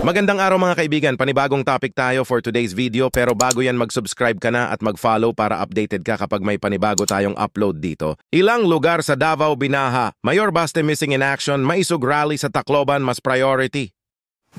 Magandang araw mga kaibigan, panibagong topic tayo for today's video pero bago yan mag-subscribe ka na at mag-follow para updated ka kapag may panibago tayong upload dito. Ilang lugar sa Davao binaha, Mayor Baste missing in action, maisog rally sa Tacloban mas priority.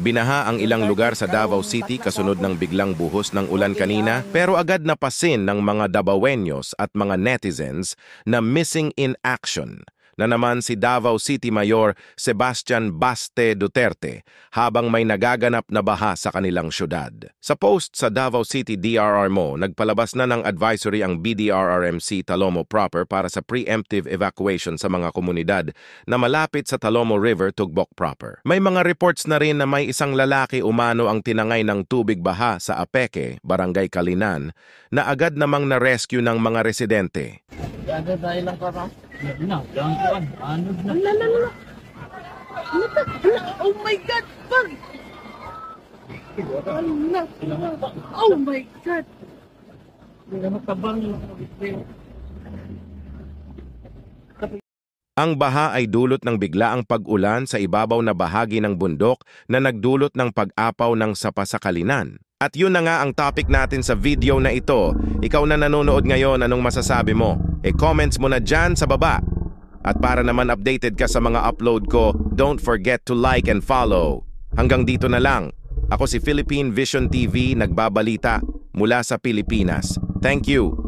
Binaha ang ilang lugar sa Davao City kasunod ng biglang buhos ng ulan kanina pero agad napasin ng mga Davaoeños at mga netizens na missing in action na naman si Davao City Mayor Sebastian Baste Duterte habang may nagaganap na baha sa kanilang syudad. Sa post sa Davao City DRRMO, nagpalabas na ng advisory ang BDRRMC Talomo Proper para sa preemptive evacuation sa mga komunidad na malapit sa Talomo River, Tugbok Proper. May mga reports na rin na may isang lalaki umano ang tinangay ng tubig baha sa Apeke, Barangay Kalinan, na agad namang na-rescue ng mga residente. Agad dahil lang para. Ano na? Oh my God! Pag! Oh my God! Ang baha ay dulot ng biglaang pag-ulan sa ibabaw na bahagi ng bundok na nagdulot ng pag-apaw ng sapa sa Kalinan. At yun na nga ang topic natin sa video na ito. Ikaw na nanonood ngayon, anong masasabi mo? Comments mo na dyan sa baba. At para naman updated ka sa mga upload ko, don't forget to like and follow. Hanggang dito na lang. Ako si Philippine Vision TV, nagbabalita mula sa Pilipinas. Thank you.